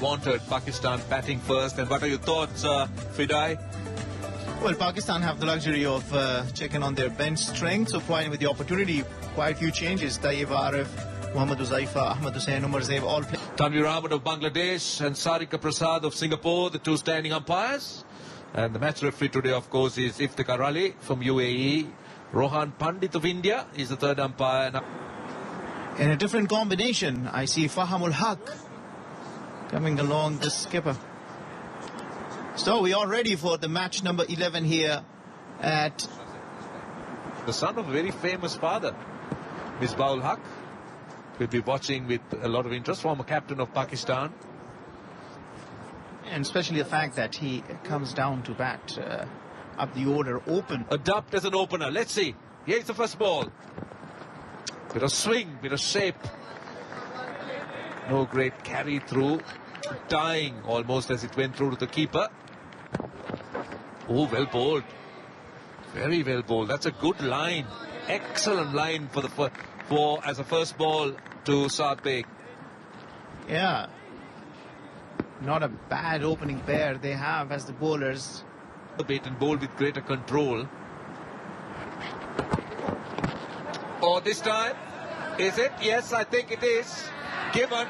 Wanted Pakistan batting first, and what are your thoughts, Fidai? Well, Pakistan have the luxury of checking on their bench strength, so providing with the opportunity, quite a few changes. Tayyib Arif, Muhammad Uzaifa, Ahmed Hussain, Umar Zaib all play. Tanvir Ahmed of Bangladesh and Sarika Prasad of Singapore, the two standing umpires. And the match referee today, of course, is Iftikhar Ali from UAE. Rohan Pandit of India is the third umpire. In a different combination, I see Faham ul Haq coming along, the skipper. So we are ready for the match number 11 here at... The son of a very famous father, Misbah ul Haq. We'll be watching with a lot of interest, former captain of Pakistan. And especially the fact that he comes down to bat up the order open. Adopt as an opener. Let's see. Here's the first ball. Bit of swing, bit of shape. No great carry through. Dying almost as it went through to the keeper. Oh, well bowled. Very well bowled. That's a good line. Excellent line for as a first ball to Saad Beg. Yeah. Not a bad opening pair they have as the bowlers. A bit and bowl with greater control. Oh, this time, is it? Yes, I think it is. Given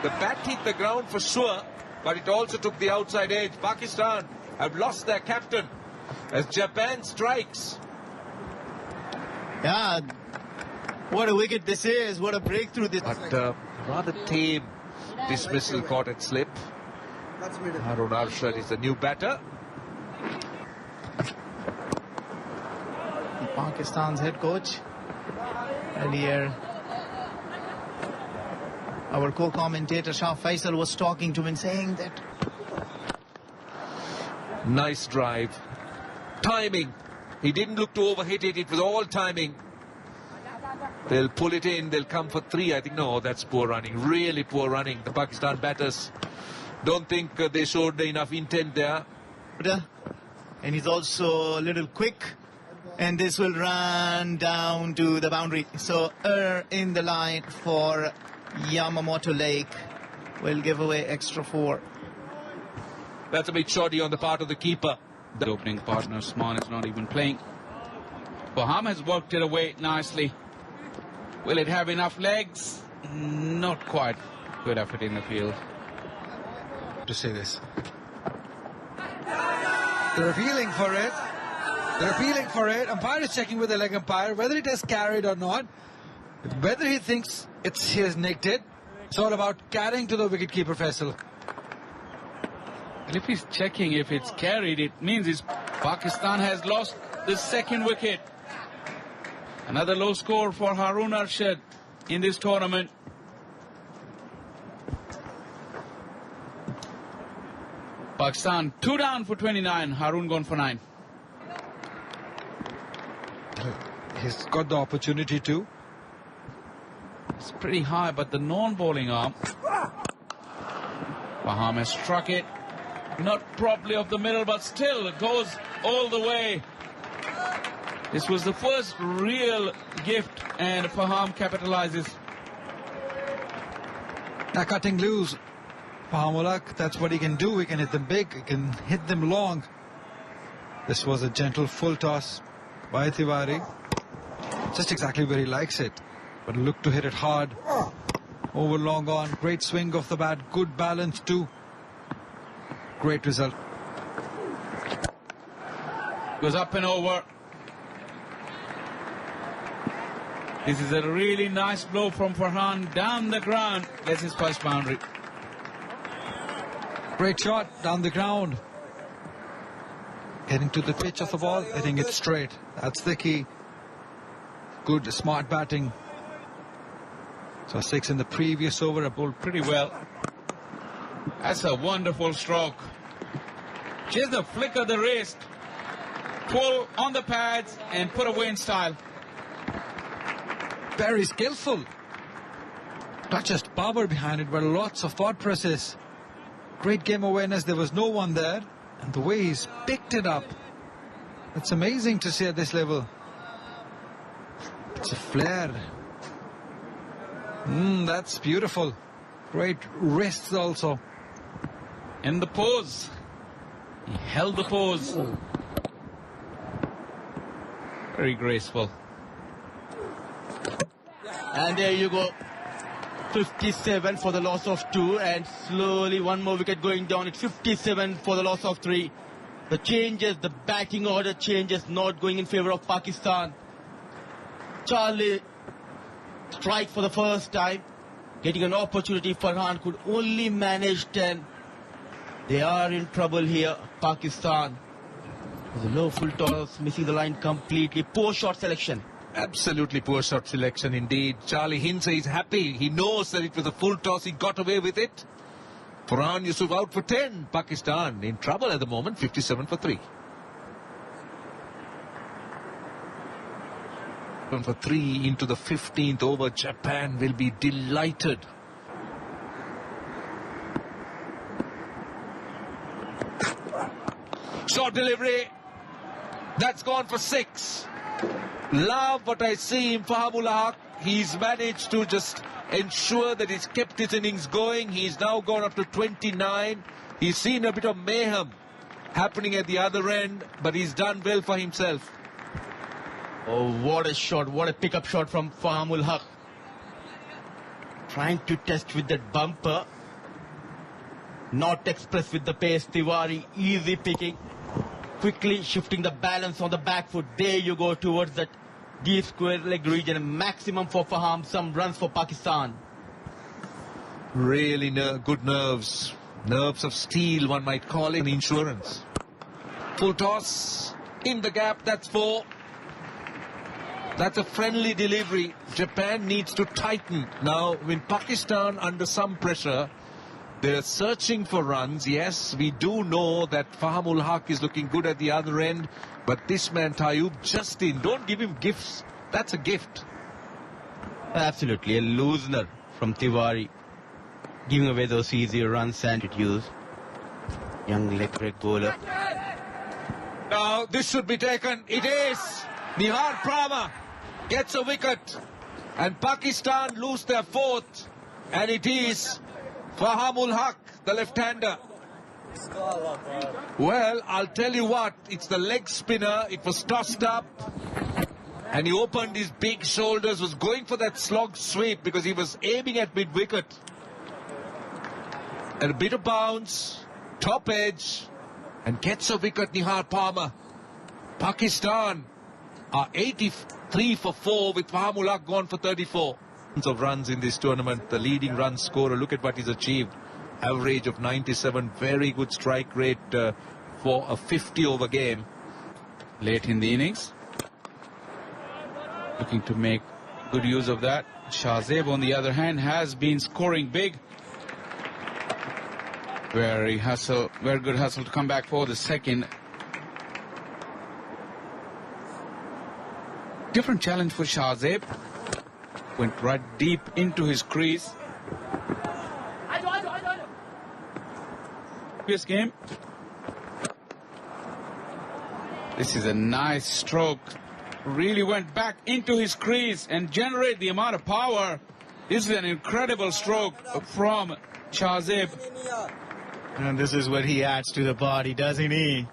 the bat hit the ground for sure, but it also took the outside edge. Pakistan have lost their captain as Japan strikes. Yeah, what a wicket this is. What a breakthrough this is. But rather tame dismissal caught at slip. Harun Arshad is the new batter. Pakistan's head coach. Earlier, our co-commentator Shah Faisal was talking to him and saying that... Nice drive. Timing. He didn't look to overhit it. It was all timing. They'll pull it in. They'll come for 3. I think, no, that's poor running. Really poor running. The Pakistan batters don't think they showed enough intent there. And he's also a little quick. And this will run down to the boundary. So, in the line for Yamamoto Lake will give away extra 4. That's a bit shoddy on the part of the keeper. The opening partner, Usman, is not even playing. Faham has worked it away nicely. Will it have enough legs? Not quite. Good effort in the field. To say this. They're appealing for it. They're appealing for it. Umpire is checking with the leg umpire whether it has carried or not. Whether he thinks he has nicked it. It's all about carrying to the wicketkeeper, Faisal. And if he's checking if it's carried, it means Pakistan has lost the second wicket. Another low score for Harun Arshad in this tournament. Pakistan 2 down for 29. Harun gone for 9. He's got the opportunity to. It's pretty high, but the non-bowling arm. Faham has struck it. Not properly off the middle, but still it goes all the way. This was the first real gift, and Faham capitalizes. Now cutting loose. Faham ul Haq, that's what he can do. He can hit them big. He can hit them long. This was a gentle full toss by Tiwari. Just exactly where he likes it. But look to hit it hard. Over long on. Great swing of the bat. Good balance too. Great result. Goes up and over. This is a really nice blow from Farhan down the ground. That's his first boundary. Great shot down the ground. Getting to the pitch of the ball, hitting it straight. That's the key. Good, smart batting. So 6 in the previous over, a bowled pretty well. That's a wonderful stroke. Just a flick of the wrist. Pull on the pads and put away in style. Very skillful. Not just power behind it, but lots of thought process. Great game awareness. There was no one there. And the way he's picked it up. It's amazing to see at this level. It's a flare. That's beautiful. Great wrists also. in the pose. He held the pose. Very graceful. And there you go. 57 for the loss of 2, and slowly one more wicket going down. It's 57 for the loss of 3. The changes, the batting order changes, not going in favor of Pakistan. Charlie strike for the first time, getting an opportunity. Farhan could only manage 10. They are in trouble here, Pakistan. The low full toss, missing the line completely. Poor shot selection. Absolutely poor shot selection indeed. Charlie Hindsa is happy. He knows that it was a full toss. He got away with it. Farhan Yusuf out for 10. Pakistan in trouble at the moment. 57 for 3. For 3 into the 15th over. Japan will be delighted. Short delivery. That's gone for 6. Love what I see in Fahmul Haq. He's managed to just ensure that he's kept his innings going. He's now gone up to 29. He's seen a bit of mayhem happening at the other end, but he's done well for himself. Oh, what a shot, what a pickup shot from Fahmul Haq. Trying to test with that bumper. Not express with the pace. Tiwari, easy picking. Quickly shifting the balance on the back foot. There you go towards that deep square leg region. Maximum for Faham, some runs for Pakistan. Really good nerves. Nerves of steel, one might call it, insurance. Full toss. In the gap, that's 4. That's a friendly delivery. Japan needs to tighten. Now, when Pakistan under some pressure, they're searching for runs. Yes, we do know that Fahmul Haq is looking good at the other end, but this man Tayyub just in. Don't give him gifts. That's a gift. Absolutely, a loosener from Tiwari. Giving away those easier runs and it used. Young leg break bowler. Now, this should be taken. It is. Nihar Prama gets a wicket. And Pakistan lose their 4th. And it is Fahmul Haq, the left-hander. Well, I'll tell you what, it's the leg spinner. It was tossed up. And he opened his big shoulders, was going for that slog sweep because he was aiming at mid-wicket. And a bit of bounce, top edge, and gets a wicket, Nihar Palmer. Pakistan are 83 for 4 with Fahmul Haq gone for 34. Of runs in this tournament, the leading run scorer, look at what he's achieved. Average of 97, very good strike rate for a 50 over game. Late in the innings, looking to make good use of that. Shahzeb, on the other hand, has been scoring big. Very good hustle to come back for the second. Different challenge for Shahzeb. Went right deep into his crease. Previous game. This is a nice stroke. Really went back into his crease and generate the amount of power. This is an incredible stroke from Shahzeb. And this is what he adds to the party, doesn't he?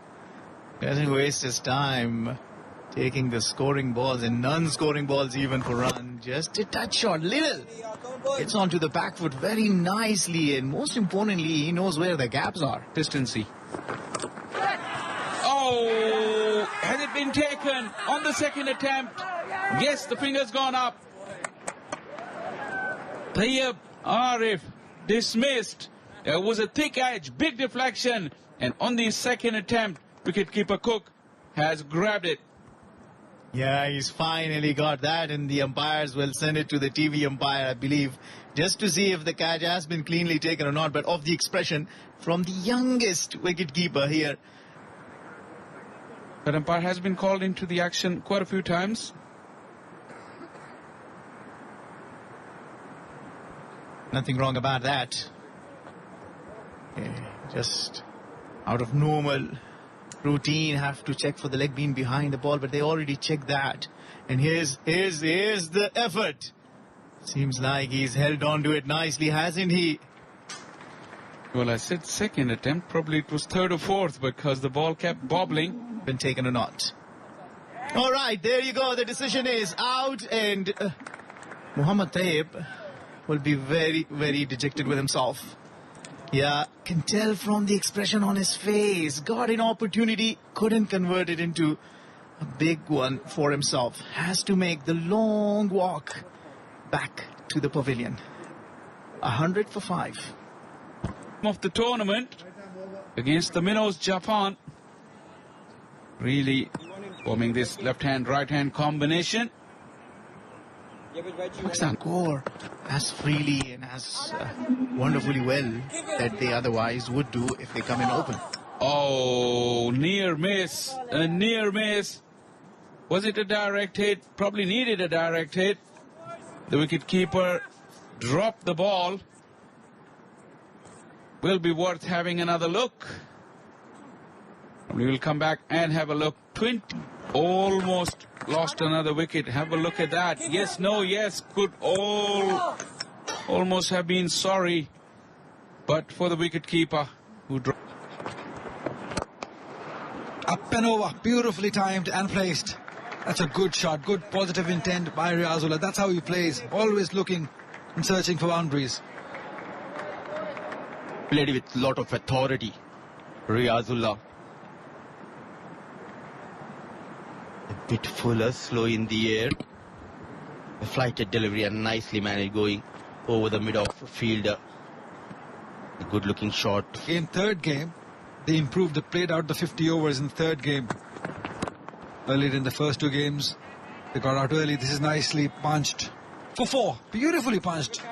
Doesn't waste his time taking the scoring balls and non-scoring balls even for run. Just a touch shot, little. It's onto the back foot very nicely, and most importantly, he knows where the gaps are. Consistency. Oh, has it been taken on the second attempt? Yes, the finger's gone up. Tayyib Arif dismissed. There was a thick edge, big deflection, and on the second attempt, wicketkeeper Cook has grabbed it. Yeah, he's finally got that, and the umpires will send it to the TV umpire, I believe, just to see if the catch has been cleanly taken or not. But of the expression from the youngest wicketkeeper here. That umpire has been called into the action quite a few times. Nothing wrong about that. Just out of normal routine, have to check for the leg being behind the ball, but they already checked that. And here's the effort. Seems like he's held on to it nicely, hasn't he? Well, I said second attempt. Probably it was third or fourth because the ball kept bobbling. Been taken or not. All right, there you go. The decision is out, and Muhammad Tayyib will be very, very dejected with himself. Yeah, can tell from the expression on his face. Got an opportunity, couldn't convert it into a big one for himself. Has to make the long walk back to the pavilion. 100 for 5. Of the tournament against the minnows, Japan. Really forming this left-hand, right-hand combination. Pakistan score as freely and as wonderfully well that they otherwise would do if they come in open. Oh, near miss. A near miss. Was it a direct hit? Probably needed a direct hit. The wicketkeeper dropped the ball. Will be worth having another look. We will come back and have a look. 20. Almost lost another wicket. Have a look at that. Yes, no, yes. Could almost have been sorry. But for the wicketkeeper who dropped. Up and over. Beautifully timed and placed. That's a good shot. Good positive intent by Riazullah. That's how he plays. Always looking and searching for boundaries. Played with a lot of authority. Riazullah. A bit fuller, slow in the air. A flighted delivery and nicely managed going over the mid-off fielder. A good looking shot. In third game, they improved. They played out the 50 overs in third game. Earlier in the first two games, they got out early. This is nicely punched. For 4. Beautifully punched.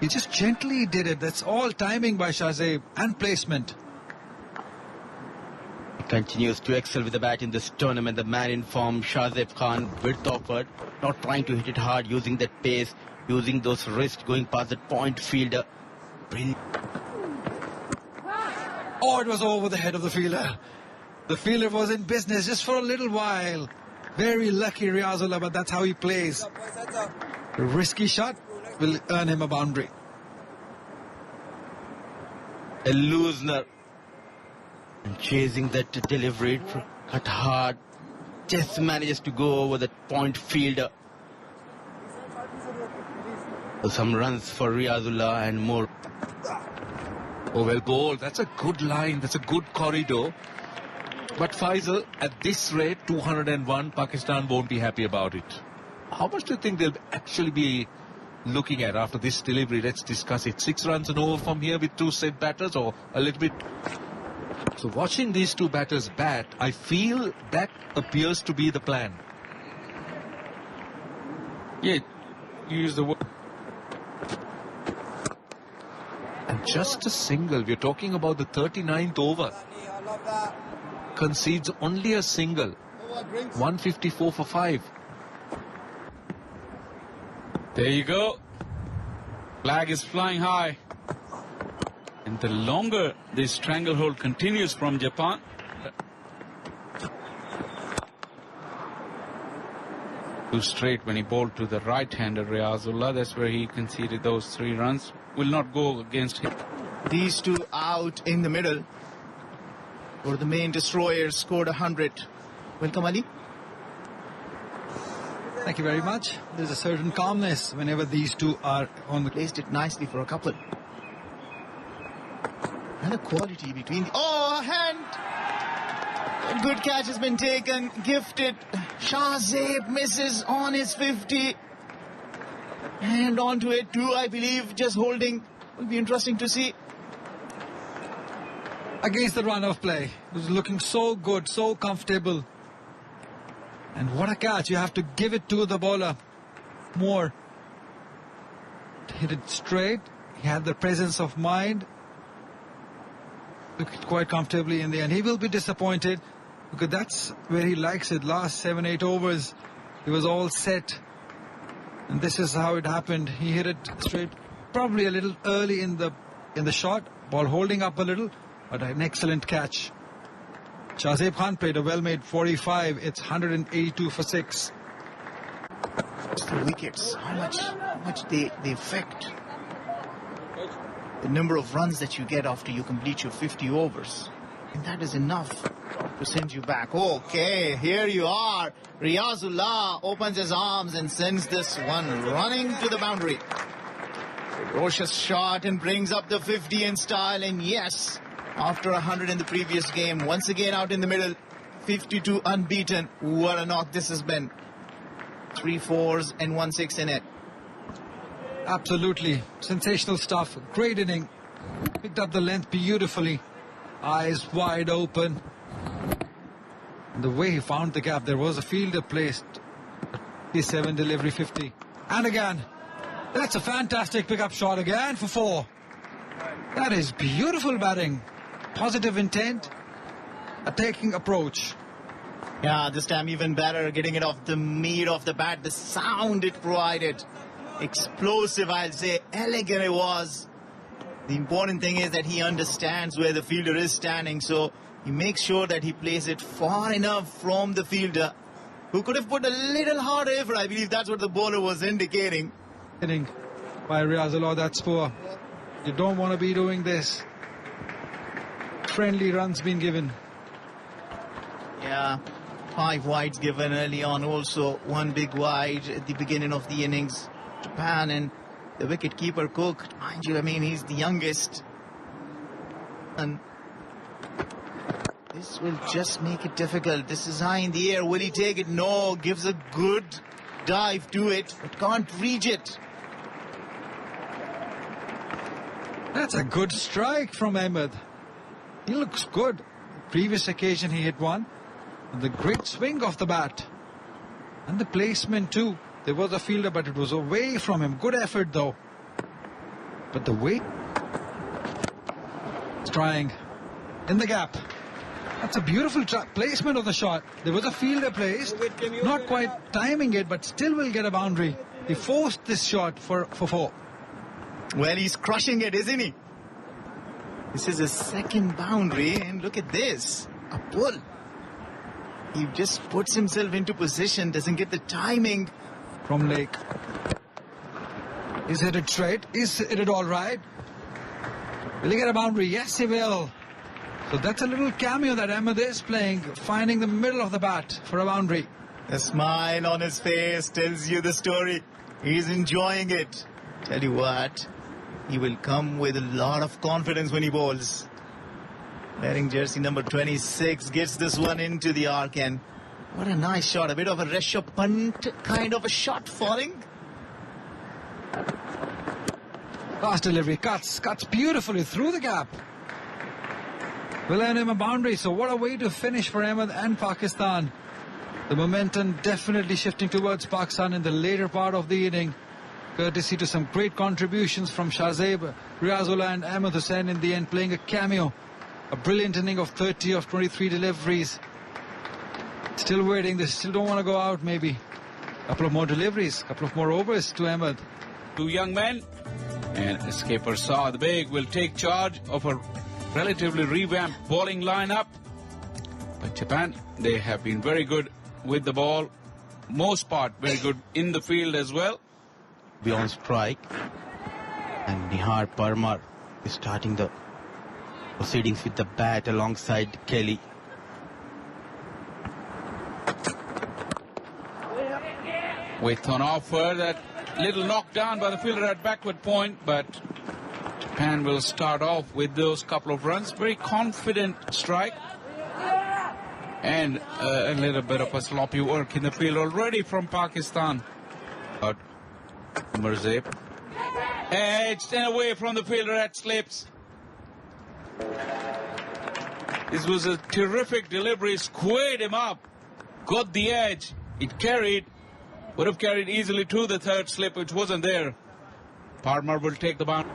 He just gently did it. That's all timing by Shahzeb and placement. He continues to excel with the bat in this tournament. The man in form, Shahzeb Khan, width offered, not trying to hit it hard, using that pace, using those wrists, going past that point fielder. Brilliant. Oh, it was over the head of the fielder. The fielder was in business just for a little while. Very lucky Riazullah, but that's how he plays. A risky shot will earn him a boundary. A loosener. And chasing that delivery, cut hard. Just manages to go over that point fielder. Some runs for Riazullah and more. Oh, well bowled. That's a good line. That's a good corridor. But Faisal, at this rate, 201, Pakistan won't be happy about it. How much do you think they'll actually be looking at after this delivery? Let's discuss it. 6 runs and over from here with 2 set batters, or a little bit. So watching these 2 batters bat, I feel that appears to be the plan. Yeah, use the word. And just a single. We're talking about the 39th over. Concedes only a single. 154 for 5. There you go. Flag is flying high. And the longer this stranglehold continues from Japan, too straight when he bowled to the right-hander Riazullah. That's where he conceded those 3 runs. Will not go against him. These 2 out in the middle. Or the main destroyer scored 100. Welcome, Ali. Thank you very much. There's a certain calmness whenever these 2 are on the... Placed it nicely for a couple. And a quality between the... Oh, a hand! A good catch has been taken, gifted. Shahzeb misses on his 50. And onto it too, I believe, just holding. Will be interesting to see. Against the run of play. It was looking so good, so comfortable. And what a catch. You have to give it to the bowler more. Hit it straight. He had the presence of mind. Looked quite comfortably in the end. He will be disappointed because that's where he likes it. Last 7-8 overs, he was all set. And this is how it happened. He hit it straight, probably a little early in the shot. Ball holding up a little, but an excellent catch. Shahzeb Khan played a well-made 45. It's 182 for 6. The wickets, how much they affect. the number of runs that you get after you complete your 50 overs. And that is enough to send you back. Okay, here you are. Riazullah opens his arms and sends this one running to the boundary. Ferocious shot and brings up the 50 in style. And yes, after 100 in the previous game, once again out in the middle, 52 unbeaten. What a knock this has been. 3 4s and 1 6 in it. Absolutely sensational stuff. Great inning. Picked up the length beautifully. Eyes wide open. And the way he found the gap, there was a fielder placed. 57 delivery 50. And again, that's a fantastic pickup shot again for 4. That is beautiful batting. Positive intent. Attacking approach. Yeah, this time even better, getting it off the meat of the bat, the sound it provided. Explosive, I'll say, elegant it was. The important thing is that he understands where the fielder is standing, so he makes sure that he plays it far enough from the fielder, who could have put a little harder effort. I believe that's what the bowler was indicating. Inning by Riazullah, that's poor. You don't want to be doing this. Friendly runs been given. Yeah, 5 wides given early on, also 1 big wide at the beginning of the innings. Japan and the wicket-keeper Cook, mind you, I mean, he's the youngest. And this will just make it difficult. This is high in the air. Will he take it? No. Gives a good dive to it, but can't reach it. That's a good strike from Ahmed. He looks good. Previous occasion he hit one. And the great swing of the bat. And the placement too. There was a fielder, but it was away from him. Good effort though. But the way it's trying in the gap. That's a beautiful placement of the shot. There was a fielder placed, not quite timing it, but still will get a boundary. He forced this shot for 4. Well, he's crushing it, isn't he? This is his second boundary, and look at this. A pull. He just puts himself into position, doesn't get the timing. From Lake. Is it straight? Is it all right? Will he get a boundary? Yes, he will. So that's a little cameo that Ahmed is playing, finding the middle of the bat for a boundary. A smile on his face tells you the story. He's enjoying it. Tell you what, he will come with a lot of confidence when he bowls. Wearing jersey number 26 gets this one into the arc, and what a nice shot. A bit of a Rishabh Pant kind of a shot falling. Fast delivery, cuts beautifully through the gap. Will earn him a boundary. So what a way to finish for Ahmed and Pakistan. The momentum definitely shifting towards Pakistan in the later part of the inning. Courtesy to some great contributions from Shahzeb, Riazullah and Ahmed Hussain in the end, playing a cameo. A brilliant inning of 30 of 23 deliveries. Still waiting. They still don't want to go out, maybe. A couple of more deliveries, a couple of more overs to Ahmed. 2 young men. And skipper Saad Beg will take charge of a relatively revamped bowling lineup. But Japan, they have been very good with the ball. Most part, very good in the field as well. Be on strike. And Nihar Parmar is starting the proceedings with the bat alongside Kelly. With an offer, that little knockdown by the fielder at backward point, but Japan will start off with those couple of runs. Very confident strike. And a little bit of a sloppy work in the field already from Pakistan. But Mirzab edged and away from the fielder at slips. This was a terrific delivery, squared him up, got the edge, it carried, would have carried easily to the third slip, which wasn't there. Parmar will take the boundary.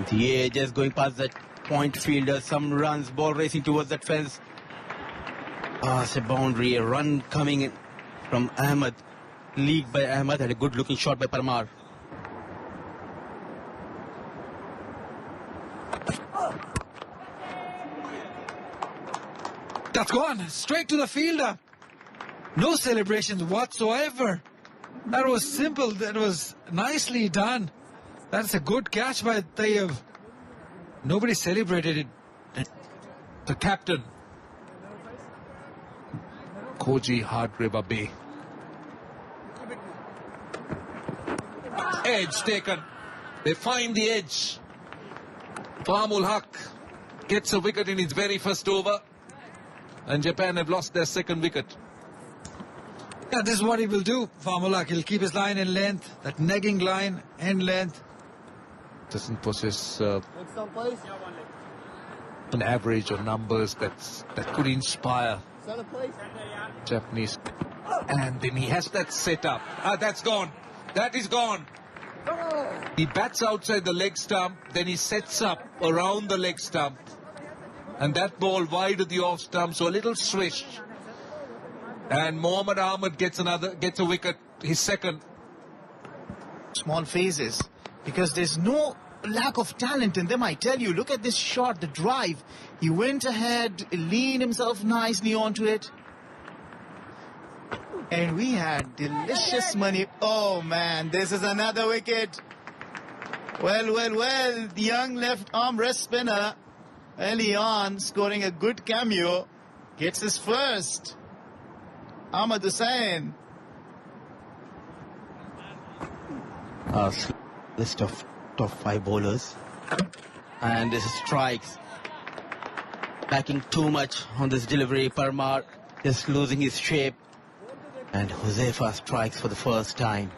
The edge is going past that point fielder, some runs, ball racing towards that fence. It's a boundary, a run coming in from Ahmed. League by Ahmed, had a good looking shot by Parmar. That's gone straight to the fielder. No celebrations whatsoever. That was simple. That was nicely done. That's a good catch by Tayyab. Nobody celebrated it. The captain, Koji Hard River Bay. Edge taken. They find the edge. Fahmul Haq gets a wicket in his very first over. And Japan have lost their second wicket. Yeah, this is what he will do, Fahmul Haq. He'll keep his line in length, that negging line, end length. Doesn't possess an average or numbers that could inspire Japanese. And then he has that set up. That's gone. That is gone. He bats outside the leg stump, then he sets up around the leg stump. And that ball wide of the off stump, so a little swish. And Mohammad Ahmed gets a wicket, his second. Small phases, because there's no lack of talent in them, I tell you. Look at this shot, the drive. He went ahead, leaned himself nicely onto it. And we had delicious money. Oh man, this is another wicket. Well, the young left arm wrist spinner, early on, scoring a good cameo, gets his first. Ahmed Hussain. List of top 5 bowlers. And this is strikes. Backing too much on this delivery. Parmar just losing his shape. And Huzaifa strikes for the first time.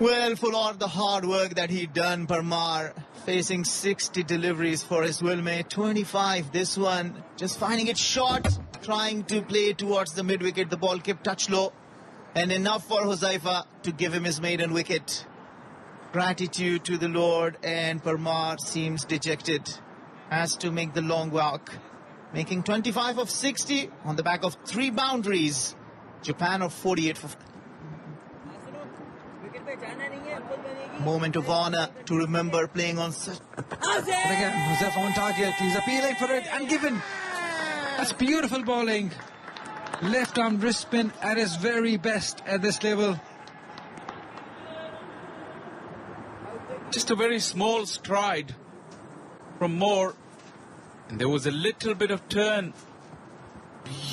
Well, for all the hard work that he done, Parmar, facing 60 deliveries for his Wilmate, 25 this one, just finding it short, trying to play towards the mid-wicket, the ball kept touch low, and enough for Huzaifa to give him his maiden wicket. Gratitude to the Lord, and Parmar seems dejected, has to make the long walk, making 25 of 60 on the back of 3 boundaries. Japan of 48 for... Moment of honor to remember playing on such... But again, Huzaifa on target. He's appealing for it and given. That's beautiful bowling. Left arm wrist spin at his very best at this level. Just a very small stride from Moore. And there was a little bit of turn.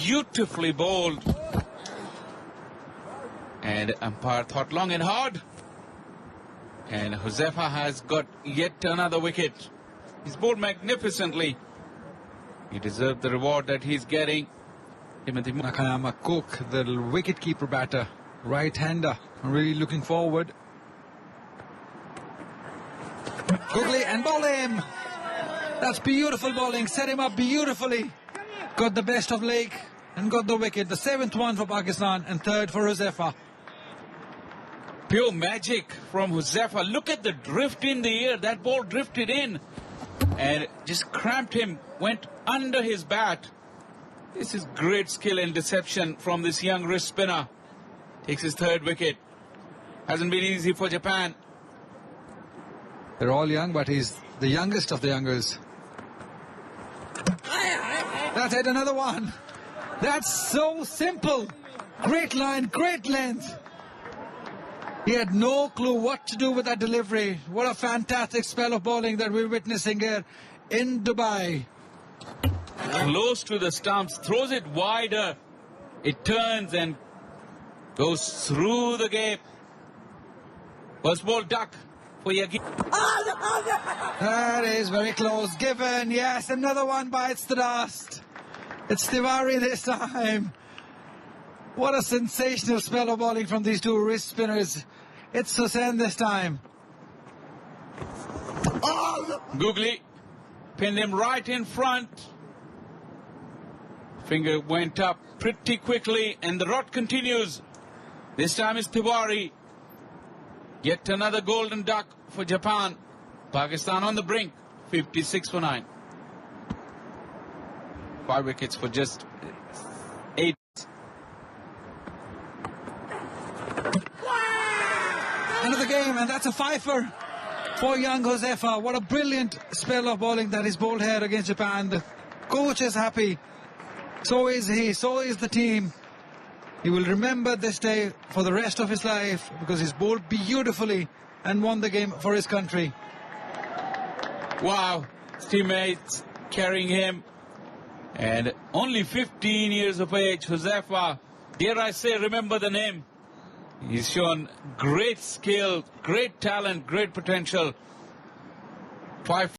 Beautifully bowled. And umpire thought long and hard. And Huzaifa has got yet another wicket. He's bowled magnificently. He deserved the reward that he's getting. Nakayama Cook, the wicket-keeper batter, right-hander, really looking forward. Googly and bowl him. That's beautiful bowling. Set him up beautifully. Got the best of Lake and got the wicket. The 7th one for Pakistan and 3rd for Huzaifa. Pure magic from Huzaifa. Look at the drift in the air. That ball drifted in and just cramped him. Went under his bat. This is great skill and deception from this young wrist spinner. Takes his 3rd wicket. Hasn't been easy for Japan. They're all young, but he's the youngest of the youngers. That's it, another one. That's so simple. Great line, great length. He had no clue what to do with that delivery. What a fantastic spell of bowling that we're witnessing here in Dubai. Close to the stumps, throws it wider. It turns and goes through the gap. First ball duck for Yagi. That is very close. Given, yes, another one bites the dust. It's Tiwari this time. What a sensational spell of bowling from these two wrist spinners. It's Hussain this time. Googly pinned him right in front. Finger went up pretty quickly and the rot continues. This time it's Tiwari. Yet another golden duck for Japan. Pakistan on the brink. 56 for 9. 5 wickets for just 8. Another game, and that's a fifer for young Huzaifa. What a brilliant spell of bowling that is bowled here against Japan. The coach is happy. So is he. So is the team. He will remember this day for the rest of his life because he's bowled beautifully and won the game for his country. Wow, his teammates carrying him. And only 15 years of age, Josefa, dare I say, remember the name. He's shown great skill, great talent, great potential. 5